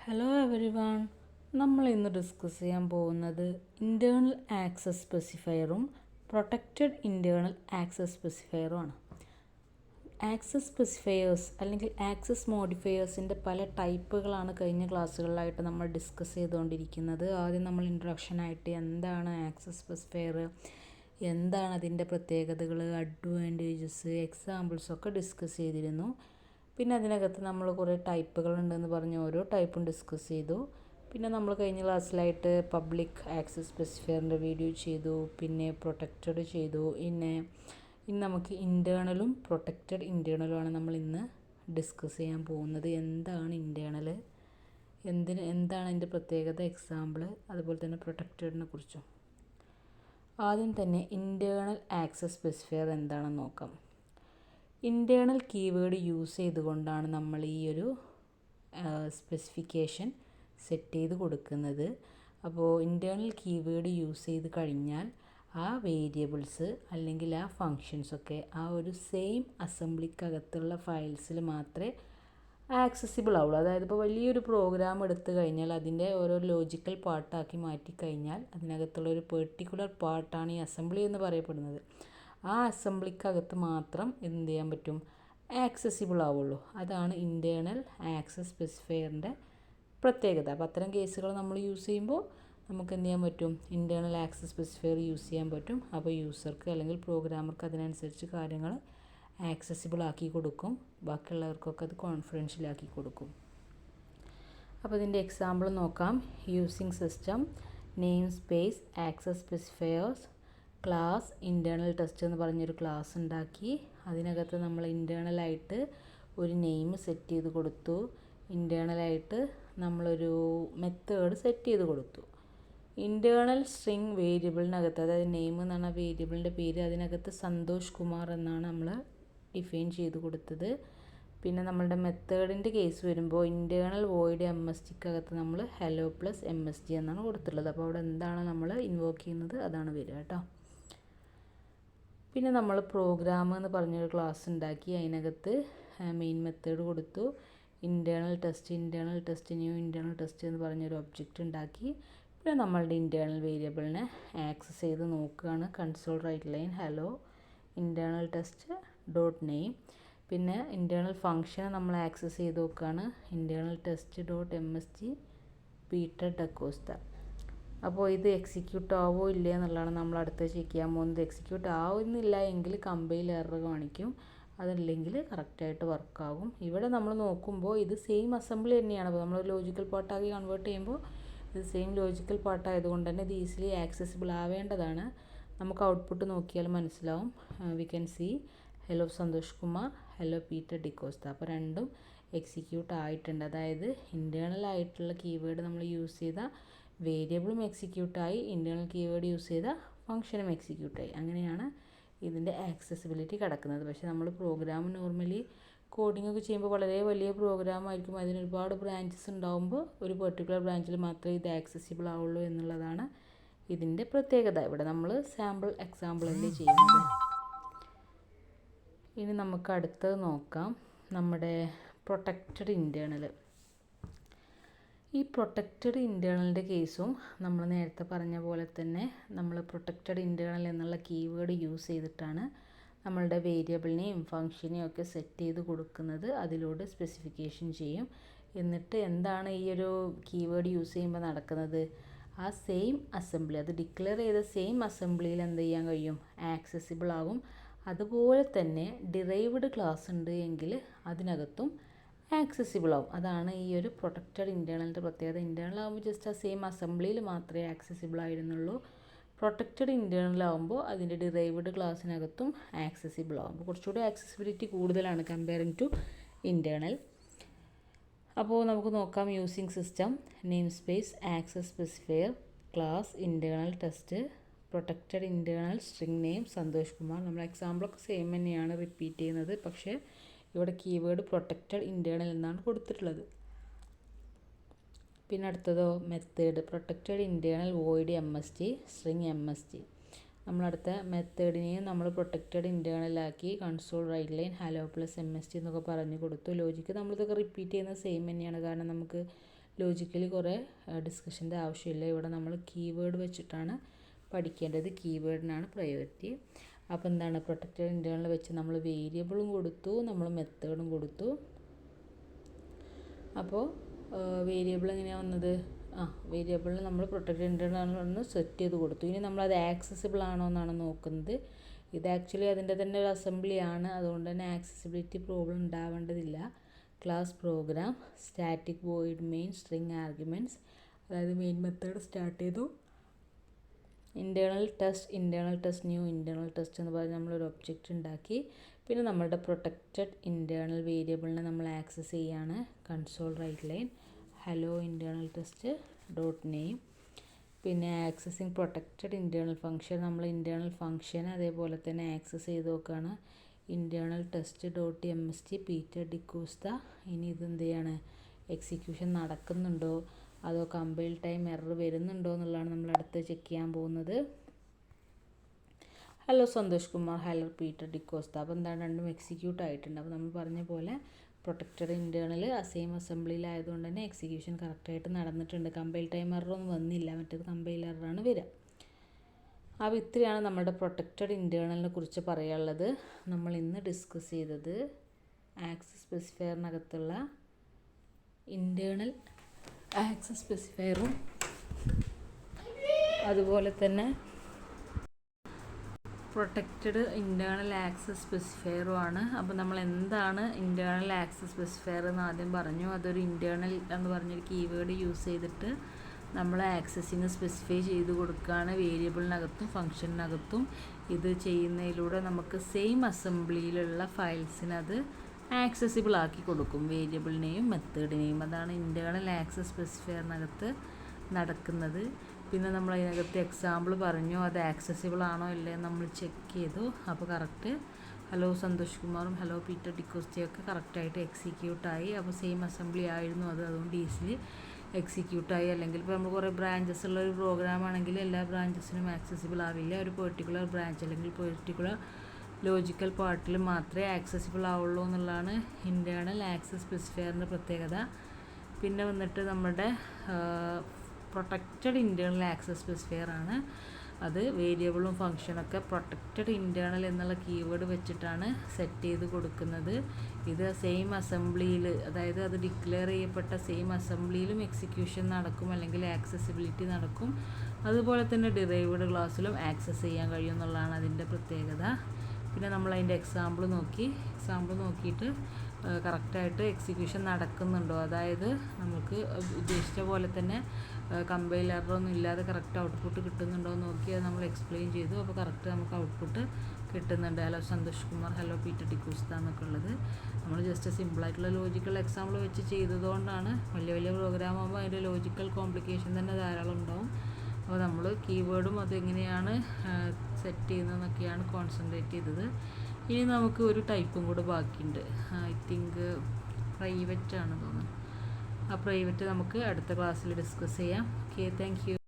Hello everyone, നമ്മൾ ഇന്ന് discuss ചെയ്യാൻ പോകുന്നത് ഇൻറ്റേർണൽ ആക്സസ് സ്പെസിഫയറും പ്രൊട്ടക്റ്റഡ് ഇൻറ്റേർണൽ ആക്സസ് സ്പെസിഫയറുമാണ്. ആക്സസ് സ്പെസിഫയേഴ്സ് അല്ലെങ്കിൽ ആക്സസ് മോഡിഫയേഴ്സിൻ്റെ പല ടൈപ്പുകളാണ് കഴിഞ്ഞ ക്ലാസ്സുകളിലായിട്ട് നമ്മൾ ഡിസ്കസ് ചെയ്തുകൊണ്ടിരിക്കുന്നത്. ആദ്യം നമ്മൾ ഇൻട്രൊഡക്ഷനായിട്ട് എന്താണ് ആക്സസ് സ്പെസിഫയർ, എന്താണ് അതിൻ്റെ പ്രത്യേകതകൾ, അഡ്വാൻറ്റേജസ്, എക്സാമ്പിൾസൊക്കെ ഡിസ്കസ് ചെയ്തിരുന്നു. പിന്നെ അതിനകത്ത് നമ്മൾ കുറേ ടൈപ്പുകളുണ്ടെന്ന് പറഞ്ഞ് ഓരോ ടൈപ്പും ഡിസ്കസ് ചെയ്തു. പിന്നെ നമ്മൾ കഴിഞ്ഞ ക്ലാസ്സിലായിട്ട് പബ്ലിക് ആക്സസ് സ്പെസിഫയറിൻ്റെ വീഡിയോ ചെയ്തു, പിന്നെ പ്രൊട്ടക്റ്റഡ് ചെയ്തു. ഇന്ന് നമുക്ക് ഇൻറ്റേർണലും പ്രൊട്ടക്റ്റഡ് ഇൻറ്റേർണലുമാണ് നമ്മൾ ഇന്ന് ഡിസ്കസ് ചെയ്യാൻ പോകുന്നത്. എന്താണ് ഇൻറ്റേർണൽ, എന്താണ് അതിൻ്റെ പ്രത്യേകത, എക്സാമ്പിൾ, അതുപോലെ തന്നെ പ്രൊട്ടക്റ്റഡിനെ കുറിച്ചും. ആദ്യം തന്നെ ഇൻറ്റേർണൽ ആക്സസ് സ്പെസിഫയർ എന്താണെന്ന് നോക്കാം. ഇൻറ്റേർണൽ കീവേഡ് യൂസ് ചെയ്തുകൊണ്ടാണ് നമ്മൾ ഈ ഒരു സ്പെസിഫിക്കേഷൻ സെറ്റ് ചെയ്ത് കൊടുക്കുന്നത്. അപ്പോൾ ഇൻറ്റേർണൽ കീവേഡ് യൂസ് ചെയ്ത് കഴിഞ്ഞാൽ ആ വേരിയബിൾസ് അല്ലെങ്കിൽ ആ ഫങ്ഷൻസൊക്കെ ആ ഒരു സെയിം അസംബ്ലിക്കകത്തുള്ള ഫയൽസിൽ മാത്രമേ ആക്സസിബിൾ ആവുള്ളൂ. അതായത് ഇപ്പോൾ വലിയൊരു പ്രോഗ്രാം എടുത്തു കഴിഞ്ഞാൽ അതിൻ്റെ ഓരോ ലോജിക്കൽ പാർട്ടാക്കി മാറ്റിക്കഴിഞ്ഞാൽ അതിനകത്തുള്ള ഒരു പെർട്ടിക്കുലർ പാർട്ടാണ് ഈ അസംബ്ലി എന്ന് പറയപ്പെടുന്നത്. ആ അസംബ്ലിക്കകത്ത് മാത്രം എന്ത് ചെയ്യാൻ പറ്റും, ആക്സസിബിൾ ആവുള്ളൂ. അതാണ് ഇൻറ്റേർണൽ ആക്സസ് സ്പെസിഫയറിൻ്റെ പ്രത്യേകത. അപ്പോൾ അത്തരം കേസുകൾ നമ്മൾ യൂസ് ചെയ്യുമ്പോൾ നമുക്ക് എന്ത് ചെയ്യാൻ പറ്റും, ഇൻറ്റേർണൽ ആക്സസ് സ്പെസിഫയർ യൂസ് ചെയ്യാൻ പറ്റും. അപ്പോൾ യൂസർക്ക് അല്ലെങ്കിൽ പ്രോഗ്രാമർക്ക് അതിനനുസരിച്ച് കാര്യങ്ങൾ ആക്സസിബിൾ ആക്കി കൊടുക്കും, ബാക്കിയുള്ളവർക്കൊക്കെ അത് കോൺഫിഡൻഷ്യലാക്കി കൊടുക്കും. അപ്പോൾ ഇതിൻ്റെ എക്സാമ്പിൾ നോക്കാം. Using system name space access specifiers class internal test എന്ന് പറഞ്ഞൊരു ക്ലാസ് ഉണ്ടാക്കി. അതിനകത്ത് നമ്മൾ ഇൻറ്റേർണലായിട്ട് ഒരു നെയിം സെറ്റ് ചെയ്ത് കൊടുത്തു. ഇൻറ്റേർണലായിട്ട് നമ്മളൊരു മെത്തേഡ് സെറ്റ് ചെയ്ത് കൊടുത്തു. ഇൻറ്റേർണൽ സ്ട്രിങ് വേരിയബിളിനകത്ത്, അതായത് നെയിം എന്ന് പറഞ്ഞ വേരിയബിളിൻ്റെ പേര്, അതിനകത്ത് സന്തോഷ് കുമാർ എന്നാണ് നമ്മൾ ഡിഫൈൻ ചെയ്ത് കൊടുത്തത്. പിന്നെ നമ്മളുടെ മെത്തേഡിൻ്റെ കേസ് വരുമ്പോൾ ഇൻറ്റേർണൽ വോയിഡ് MSTക്കകത്ത് നമ്മൾ ഹലോ പ്ലസ് MST എന്നാണ് കൊടുത്തിട്ടുള്ളത്. അപ്പോൾ അവിടെ എന്താണ് നമ്മൾ ഇൻവോക്ക് ചെയ്യുന്നത് അതാണ് വരിക കേട്ടോ. പിന്നെ നമ്മൾ പ്രോഗ്രാം എന്ന് പറഞ്ഞൊരു ക്ലാസ് ഉണ്ടാക്കി. അതിനകത്ത് മെയിൻ മെത്തേഡ് കൊടുത്തു. Internal test new internal test എന്ന് പറഞ്ഞൊരു ഒബ്ജക്റ്റ് ഉണ്ടാക്കി. പിന്നെ നമ്മളുടെ ഇൻറ്റേർണൽ വേരിയബിളിനെ ആക്സസ് ചെയ്ത് നോക്കുകയാണ്. Console write line hello internal test dot name. പിന്നെ ഇൻറ്റേർണൽ ഫങ്ഷനെ നമ്മൾ ആക്സസ് ചെയ്ത് നോക്കുകയാണ്. Internal test dot MST Peter D'Costa. അപ്പോൾ ഇത് എക്സിക്യൂട്ട് ആവോ ഇല്ല എന്നുള്ളതാണ് നമ്മൾ അടുത്ത് ചെക്ക് ചെയ്യാൻ പോകുന്നത്. എക്സിക്യൂട്ട് ആവുന്നില്ല എങ്കിൽ കമ്പൈൽ എറർ കാണിക്കും, അതല്ലെങ്കിൽ കറക്റ്റായിട്ട് വർക്കാകും. ഇവിടെ നമ്മൾ നോക്കുമ്പോൾ ഇത് സെയിം അസംബ്ലി തന്നെയാണ്. അപ്പോൾ നമ്മൾ ലോജിക്കൽ പാർട്ടാക്കി കൺവേർട്ട് ചെയ്യുമ്പോൾ ഇത് സെയിം ലോജിക്കൽ പാർട്ടായതുകൊണ്ട് തന്നെ ഇത് ഈസിലി ആക്സസിബിൾ ആവേണ്ടതാണ്. നമുക്ക് ഔട്ട്പുട്ട് നോക്കിയാൽ മനസ്സിലാവും. We can see hello Santhosh Kumar, hello Peter D'Costa. അപ്പോൾ രണ്ടും എക്സിക്യൂട്ട് ആയിട്ടുണ്ട്. അതായത് ഇൻറ്റേർണൽ ആയിട്ടുള്ള കീവേഡ് നമ്മൾ യൂസ് ചെയ്ത വേരിയബിളും എക്സിക്യൂട്ടായി, ഇൻറ്റേർണൽ കീവേഡ് യൂസ് ചെയ്ത ഫംഗ്ഷനും എക്സിക്യൂട്ടായി. അങ്ങനെയാണ് ഇതിൻ്റെ ആക്സസിബിലിറ്റി കിടക്കുന്നത്. പക്ഷേ നമ്മൾ പ്രോഗ്രാം നോർമലി കോഡിംഗ് ഒക്കെ ചെയ്യുമ്പോൾ വളരെ വലിയ പ്രോഗ്രാം ആയിരിക്കും, അതിന് ഒരുപാട് ബ്രാഞ്ചസ് ഉണ്ടാകുമ്പോൾ ഒരു പെർട്ടിക്കുലർ ബ്രാഞ്ചിൽ മാത്രമേ ഇത് ആക്സസിബിൾ ആവുള്ളൂ എന്നുള്ളതാണ് ഇതിൻ്റെ പ്രത്യേകത. ഇവിടെ നമ്മൾ സാമ്പിൾ എക്സാമ്പിളല്ലേ ചെയ്യുന്നത്. ഇനി നമുക്ക് അടുത്തത് നോക്കാം, നമ്മുടെ പ്രൊട്ടക്റ്റഡ് ഇൻറ്റേർണൽ. ഈ പ്രൊട്ടക്റ്റഡ് ഇൻറ്റേർണലിൻ്റെ കേസും നമ്മൾ നേരത്തെ പറഞ്ഞ പോലെ തന്നെ നമ്മൾ പ്രൊട്ടക്റ്റഡ് ഇൻറ്റേർണൽ എന്നുള്ള കീവേഡ് യൂസ് ചെയ്തിട്ടാണ് നമ്മളുടെ വേരിയബിളിനെയും ഫങ്ഷനെയും ഒക്കെ സെറ്റ് ചെയ്ത് കൊടുക്കുന്നത്. അതിലൂടെ സ്പെസിഫിക്കേഷൻ ചെയ്യും. എന്നിട്ട് എന്താണ് ഈ ഒരു കീവേഡ് യൂസ് ചെയ്യുമ്പോൾ നടക്കുന്നത്, ആ സെയിം അസംബ്ലി, അത് ഡിക്ലെയർ ചെയ്ത സെയിം അസംബ്ലിയിൽ എന്ത് ചെയ്യാൻ കഴിയും, ആക്സസിബിൾ ആകും. അതുപോലെ തന്നെ ഡിറൈവ്ഡ് ക്ലാസ് ഉണ്ട് എങ്കിൽ അതിനകത്തും ആക്സസിബിൾ ആവും. അതാണ് ഈ ഒരു പ്രൊട്ടക്റ്റഡ് ഇൻറ്റേർണലിൻ്റെ പ്രത്യേകത. ഇൻറ്റേർണൽ ആകുമ്പോൾ ജസ്റ്റ് ആ സെയിം അസംബ്ലിയിൽ മാത്രമേ ആക്സസിബിൾ ആയിരുന്നുള്ളൂ. പ്രൊട്ടക്റ്റഡ് ഇൻറ്റേർണൽ ആകുമ്പോൾ അതിൻ്റെ ഡിറൈവ്ഡ് ക്ലാസ്സിനകത്തും ആക്സസിബിൾ ആകും. കുറച്ചുകൂടി ആക്സസിബിലിറ്റി കൂടുതലാണ് കമ്പയറിങ് ടു ഇൻറ്റേർണൽ. അപ്പോൾ നമുക്ക് നോക്കാം. Using system name space access specifier class internal test protected internal string name Santosh Kumar. നമ്മൾ എക്സാമ്പിളൊക്കെ സെയിം തന്നെയാണ് റിപ്പീറ്റ് ചെയ്യുന്നത്, പക്ഷേ ഇവിടെ കീവേഡ് പ്രൊട്ടക്റ്റഡ് ഇൻറ്റേർണൽ എന്നാണ് കൊടുത്തിട്ടുള്ളത്. പിന്നെ അടുത്തതോ method protected internal void MST string MST. നമ്മളടുത്ത മെത്തേഡിനെയും നമ്മൾ പ്രൊട്ടക്റ്റഡ് ഇൻറ്റേർണലാക്കി. Console write line hello plus MST എന്നൊക്കെ പറഞ്ഞു കൊടുത്തു. ലോജിക്ക് നമ്മളിതൊക്കെ റിപ്പീറ്റ് ചെയ്യുന്നത് സെയിം തന്നെയാണ്, കാരണം നമുക്ക് ലോജിക്കലി കുറേ ഡിസ്കഷൻ്റെ ആവശ്യമില്ല. ഇവിടെ നമ്മൾ കീവേഡ് വെച്ചിട്ടാണ് പഠിക്കേണ്ടത്. കീവേഡിനാണ് പ്രയോറിറ്റി. അപ്പോൾ എന്താണ്, പ്രൊട്ടക്റ്റഡ് ഇൻറ്റേർണൽ വെച്ച് നമ്മൾ വേരിയബിളും കൊടുത്തു, നമ്മൾ മെത്തേഡും കൊടുത്തു. അപ്പോൾ വേരിയബിൾ എങ്ങനെയാണ് വന്നത്? വേരിയബിളിൽ നമ്മൾ പ്രൊട്ടക്റ്റഡ് ഇൻറ്റേർണൽ ഒന്ന് സെറ്റ് ചെയ്ത് കൊടുത്തു. ഇനി നമ്മളത് ആക്സസിബിൾ ആണോ എന്നാണ് നോക്കുന്നത്. ഇത് ആക്ച്വലി അതിൻ്റെ തന്നെ ഒരു അസംബ്ലിയാണ്, അതുകൊണ്ട് തന്നെ ആക്സസിബിലിറ്റി പ്രോബ്ലം ഉണ്ടാവേണ്ടതില്ല. Class program, static void main string arguments, അതായത് മെയിൻ മെത്തേഡ് സ്റ്റാർട്ട് ചെയ്തു. Internal test new internal test എന്ന് പറഞ്ഞ് നമ്മളൊരു ഒബ്ജക്റ്റ് ഉണ്ടാക്കി. പിന്നെ നമ്മളുടെ പ്രൊട്ടക്റ്റഡ് ഇൻറ്റേർണൽ വേരിയബിളിനെ നമ്മൾ ആക്സസ് ചെയ്യാണ്. Console write line hello internal test dot name. പിന്നെ ആക്സസിങ് പ്രൊട്ടക്റ്റഡ് ഇൻറ്റേർണൽ ഫംഗ്ഷൻ, നമ്മൾ ഇൻറ്റേർണൽ ഫംഗ്ഷൻ അതേപോലെ തന്നെ ആക്സസ് ചെയ്ത് നോക്കുകയാണ്. Internal test dot MST Peter D'Costa. ഇനി ഇതെന്ത് ചെയ്യാണ്, എക്സിക്യൂഷൻ നടക്കുന്നുണ്ടോ അതോ കമ്പൈൽ ടൈം എറർ വരുന്നുണ്ടോ എന്നുള്ളതാണ് നമ്മൾ അടുത്ത് ചെക്ക് ചെയ്യാൻ പോകുന്നത്. Hello Santhosh Kumar, hello Peter D'Costa. അപ്പോൾ എന്താണ്, രണ്ടും എക്സിക്യൂട്ട് ആയിട്ടുണ്ട്. അപ്പോൾ നമ്മൾ പറഞ്ഞ പോലെ പ്രൊട്ടക്റ്റഡ് ഇൻറ്റേർണൽ സെയിം അസംബ്ലിയിലായതുകൊണ്ട് തന്നെ എക്സിക്യൂഷൻ കറക്റ്റായിട്ട് നടന്നിട്ടുണ്ട്. കമ്പൈൽ ടൈം എററൊന്നും വന്നില്ല, മറ്റേത് കമ്പൈൽ എററാണ് വരിക. അപ്പോൾ ഇത്രയാണ് നമ്മുടെ പ്രൊട്ടക്റ്റഡ് ഇൻറ്റേർണലിനെ കുറിച്ച് പറയാനുള്ളത്. നമ്മൾ ഇന്ന് ഡിസ്കസ് ചെയ്തത് ആക്സസ് സ്പെസിഫയറിനകത്തുള്ള ഇൻറ്റേർണൽ ആക്സസ് സ്പെസിഫയറും അതുപോലെ തന്നെ പ്രൊട്ടക്റ്റഡ് ഇൻറ്റേർണൽ ആക്സസ് സ്പെസിഫയറുമാണ്. അപ്പോൾ നമ്മൾ എന്താണ് ഇൻറ്റേർണൽ ആക്സസ് സ്പെസിഫയർ എന്ന് ആദ്യം പറഞ്ഞു. അതൊരു ഇൻറ്റേർണൽ എന്ന് പറഞ്ഞൊരു കീവേഡ് യൂസ് ചെയ്തിട്ട് നമ്മൾ ആക്സസിന് സ്പെസിഫൈ ചെയ്ത് കൊടുക്കുകയാണ്, വേരിയബിളിനകത്തും ഫംഗ്ഷനകത്തും. ഇത് ചെയ്യുന്നതിലൂടെ നമുക്ക് സെയിം അസംബ്ലിയിലുള്ള ഫയൽസിനത് ആക്സസിബിൾ ആക്കി കൊടുക്കും, വേരിയബിളിനെയും മെത്തേഡിനെയും. അതാണ് ഇൻറ്റേർണൽ ആക്സസ് സ്പെസിഫയറിനകത്ത് നടക്കുന്നത്. പിന്നെ നമ്മൾ അതിനകത്ത് എക്സാമ്പിൾ പറഞ്ഞു, അത് ആക്സസിബിൾ ആണോ ഇല്ലേ നമ്മൾ ചെക്ക് ചെയ്തു. അപ്പോൾ കറക്റ്റ് ഹലോ സന്തോഷ് കുമാറും ഹലോ പീറ്റർ ഡിക്കോസ്റ്റയൊക്കെ കറക്റ്റായിട്ട് എക്സിക്യൂട്ടായി. അപ്പോൾ സെയിം അസംബ്ലി ആയിരുന്നു അത്, അതുകൊണ്ട് ഈസിലി എക്സിക്യൂട്ടായി. അല്ലെങ്കിൽ ഇപ്പോൾ നമ്മൾ കുറേ ബ്രാഞ്ചസ് ഉള്ള ഒരു പ്രോഗ്രാം ആണെങ്കിൽ എല്ലാ ബ്രാഞ്ചസിനും ആക്സസിബിൾ ആവില്ല. ഒരു പെർട്ടിക്കുലർ ബ്രാഞ്ച് അല്ലെങ്കിൽ പെർട്ടിക്കുലർ ലോജിക്കൽ പാർട്ടിൽ മാത്രമേ ആക്സസിബിൾ ആവുള്ളൂ എന്നുള്ളതാണ് ഇൻറ്റേർണൽ ആക്സസ് സ്പെസിഫയറിൻ്റെ പ്രത്യേകത. പിന്നെ വന്നിട്ട് നമ്മുടെ പ്രൊട്ടക്റ്റഡ് ഇൻറ്റേർണൽ ആക്സസ് സ്പെസിഫയർ ആണ്. അത് വേരിയബിളും ഫംഗ്ഷനൊക്കെ പ്രൊട്ടക്റ്റഡ് ഇൻറ്റേർണൽ എന്നുള്ള കീവേഡ് വെച്ചിട്ടാണ് സെറ്റ് ചെയ്ത് കൊടുക്കുന്നത്. ഇത് സെയിം അസംബ്ലിയിൽ, അതായത് അത് ഡിക്ലെയർ ചെയ്യപ്പെട്ട സെയിം അസംബ്ലിയിലും എക്സിക്യൂഷൻ നടക്കും, അല്ലെങ്കിൽ ആക്സസിബിലിറ്റി നടക്കും. അതുപോലെ തന്നെ ഡിറൈവ്ഡ് ക്ലാസ്സിലും ആക്സസ് ചെയ്യാൻ കഴിയും എന്നുള്ളതാണ് അതിൻ്റെ പ്രത്യേകത. പിന്നെ നമ്മൾ അതിൻ്റെ എക്സാമ്പിൾ നോക്കിയിട്ട് കറക്റ്റായിട്ട് എക്സിക്യൂഷൻ നടക്കുന്നുണ്ടോ, അതായത് നമുക്ക് ഉദ്ദേശിച്ച പോലെ തന്നെ കമ്പൈൽ എററൊന്നും ഇല്ലാതെ കറക്റ്റ് ഔട്ട്പുട്ട് കിട്ടുന്നുണ്ടോ എന്ന് നോക്കി അത് നമ്മൾ എക്സ്പ്ലെയിൻ ചെയ്തു. അപ്പോൾ കറക്റ്റ് നമുക്ക് ഔട്ട്പുട്ട് കിട്ടുന്നുണ്ട്. Hello Santhosh Kumar hello Peter D'Costa എന്നൊക്കെ ഉള്ളത് നമ്മൾ ജസ്റ്റ് സിമ്പിളായിട്ടുള്ള ലോജിക്കൽ എക്സാമ്പിൾ വെച്ച് ചെയ്തതുകൊണ്ടാണ്. വലിയ വലിയ പ്രോഗ്രാം ആകുമ്പോൾ അതിൻ്റെ ലോജിക്കൽ കോംപ്ലിക്കേഷൻ തന്നെ ധാരാളം ഉണ്ടാവും. അപ്പോൾ നമ്മൾ കീവേഡും അതെങ്ങനെയാണ് സെറ്റ് ചെയ്യുന്നതെന്നൊക്കെയാണ് കോൺസെൻട്രേറ്റ് ചെയ്തത്. ഇനി നമുക്ക് ഒരു ടൈപ്പും കൂടെ ബാക്കിയുണ്ട്. ഐ തിങ്ക് പ്രൈവറ്റ് ആണ് തോന്നുന്നു. ആ പ്രൈവറ്റ് നമുക്ക് അടുത്ത ക്ലാസ്സിൽ ഡിസ്കസ് ചെയ്യാം. Okay, thank you.